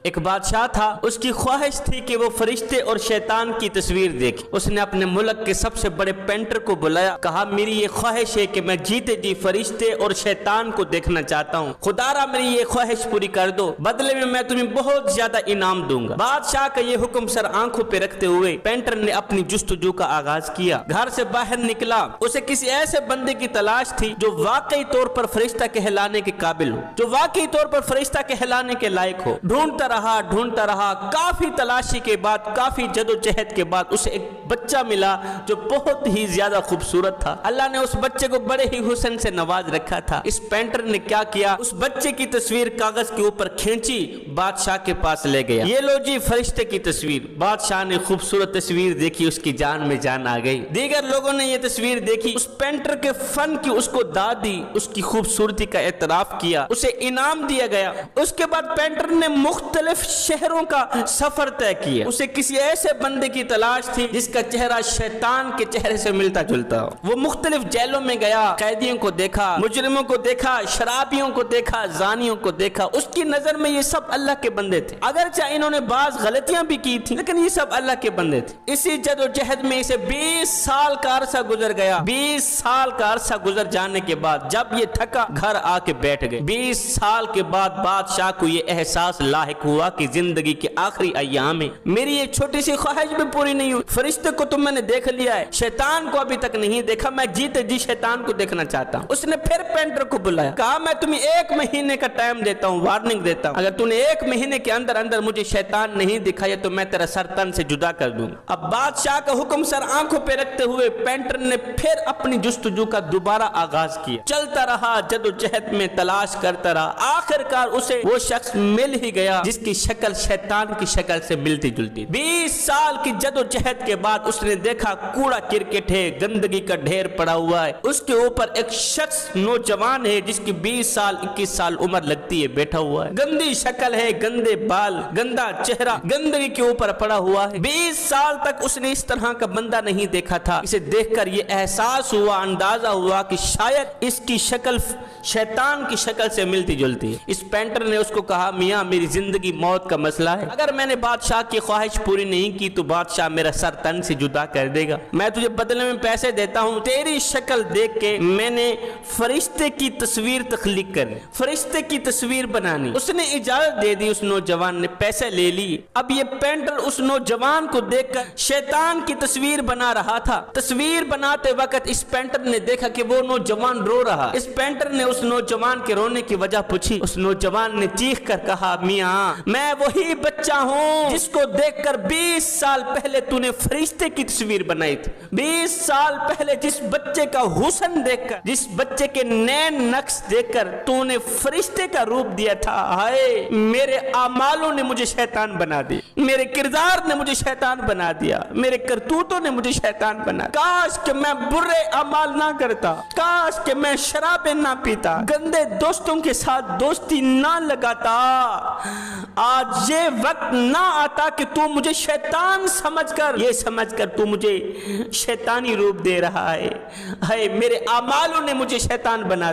ایک بادشاہ تھا، اس کی خواہش تھی کہ وہ فرشتے اور شیطان کی تصویر دیکھے۔ اس نے اپنے ملک کے سب سے بڑے پینٹر کو بلایا، کہا میری یہ خواہش ہے کہ میں جیتے جی فرشتے اور شیطان کو دیکھنا چاہتا ہوں، خدا را میری یہ خواہش پوری کر دو، بدلے میں تمہیں بہت زیادہ انعام دوں گا۔ بادشاہ کا یہ حکم سر آنکھوں پہ رکھتے ہوئے پینٹر نے اپنی جستجو کا آغاز کیا۔ گھر سے باہر نکلا، اسے کسی ایسے بندے کی تلاش تھی جو واقعی طور پر فرشتہ کہلانے کے قابل ہو، جو واقعی طور پر فرشتہ کہلانے کے لائق ہو۔ ڈھونڈتا رہا، کافی تلاشی کے بعد، کافی جدوجہد کے بعد اسے ایک بچہ ملا جو بہت ہی زیادہ خوبصورت تھا۔ اللہ نے اس بچے کو بڑے ہی حسن سے نواز رکھا تھا۔ اس پینٹر نے کیا کیا، اس بچے کی تصویر کاغذ کے اوپر کھینچی، بادشاہ کے پاس لے گیا۔ یہ لو جی فرشتے کی تصویر۔ بادشاہ نے خوبصورت تصویر دیکھی، اس کی جان میں جان آ گئی۔ دیگر لوگوں نے یہ تصویر دیکھی، اس پینٹر کے فن کی اس کو داد دی، اس کی خوبصورتی کا اعتراف کیا، اسے انعام دیا گیا۔ اس کے بعد پینٹر نے مختلف شہروں کا سفر طے کیا۔ اسے کسی ایسے بندے کی تلاش تھی جس کا چہرہ شیطان کے چہرے سے ملتا جلتا ہو۔ وہ مختلف جیلوں میں گیا، قیدیوں کو دیکھا، مجرموں کو دیکھا، شرابیوں کو دیکھا، زانیوں کو دیکھا۔ اس کی نظر میں یہ سب اللہ کے بندے تھے، اگرچہ انہوں نے بعض غلطیاں بھی کی تھی، لیکن یہ سب اللہ کے بندے تھے۔ اسی جدوجہد میں اسے 20 سال کا عرصہ گزر گیا۔ 20 سال کا عرصہ گزر جانے کے بعد جب یہ تھکا، گھر آ کے بیٹھ گئے۔ 20 سال کے بعد بادشاہ کو یہ احساس لاحق ہوا کہ زندگی کے آخری ایام میں میری ایک چھوٹی سی خواہش بھی پوری نہیں ہوئی۔ فرشتے کو تو میں نے دیکھ لیا ہے، شیطان کو ابھی تک نہیں دیکھا، میں جیتے جی شیطان کو دیکھنا چاہتا ہوں۔ اس نے پھر پینٹر کو بلایا، کہا میں تمہیں 1 مہینے کا ٹائم دیتا ہوں، وارننگ دیتا ہوں، اگر تم نے 1 مہینے کے اندر مجھے شیطان نہیں دکھایا تو میں تیرا سر تن سے جدا کر دوں گا۔ اب بادشاہ کا حکم سر آنکھوں پہ رکھتے ہوئے پینٹر نے پھر اپنی جستجو کا دوبارہ آغاز کیا۔ چلتا رہا، جدوجہد میں تلاش کرتا رہا، آخرکار اسے وہ شخص مل ہی گیا جس کی شکل شیطان کی شکل سے ملتی جلتی۔ 20 سال کی جدوجہد کے بعد اس نے دیکھا کوڑا کرکٹ ہے، گندگی کا ڈھیر پڑا ہوا ہے، اس کے اوپر ایک شخص نوجوان ہے جس کی 20 سال 21 سال عمر لگتی ہے، بیٹھا ہوا ہے، گندی شکل ہے، گندے بال، گندا چہرہ گندگی کے اوپر پڑا ہوا ہے۔ 20 سال تک اس نے اس طرح کا بندہ نہیں دیکھا تھا۔ اسے دیکھ کر یہ احساس ہوا، اندازہ ہوا کہ شاید اس کی شکل شیطان کی شکل سے ملتی جلتی ہے۔ اس پینٹر نے اس کو کہا میاں میری زندگی موت کا مسئلہ ہے، اگر میں نے بادشاہ کی خواہش پوری نہیں کی تو بادشاہ میرا سر تن سے جدا کر دے گا، میں تجھے بدلے میں پیسے دیتا ہوں، تیری شکل دیکھ کے میں نے فرشتے کی تصویر تخلیق کرنی، فرشتے کی تصویر بنانی۔ اس نے اجازت دے دی، اس نوجوان نے پیسے لے لی۔ اب یہ پینٹر اس نوجوان کو دیکھ کر شیطان کی تصویر بنا رہا تھا۔ تصویر بناتے وقت اس پینٹر نے دیکھا کہ وہ نوجوان رو رہا۔ اس پینٹر نے اس نوجوان کے رونے کی وجہ پوچھی۔ اس نوجوان نے چیخ کر کہا میاں میں وہی بچہ ہوں جس کو دیکھ کر 20 سال پہلے تو نے فرشتے کی تصویر بنائی تھی۔ 20 سال پہلے جس بچے کا حسن دیکھ کر، جس بچے کے نین نقش دیکھ کر تو نے فرشتے کا روپ دیا تھا۔ ہائے میرے اعمالوں نے مجھے شیطان بنا دیا، میرے کردار نے مجھے شیطان بنا دیا، میرے کرتوتوں نے مجھے شیطان بنا دیا۔ کاش کہ میں برے اعمال نہ کرتا، کاش کہ میں شرابیں نہ پیتا، گندے دوستوں کے ساتھ دوستی نہ لگاتا، آج یہ وقت نہ آتا کہ تو مجھے شیطان سمجھ کر، یہ سمجھ کر تو مجھے شیطانی روپ دے رہا ہے۔ ہائے میرے اعمالوں نے مجھے شیطان بنا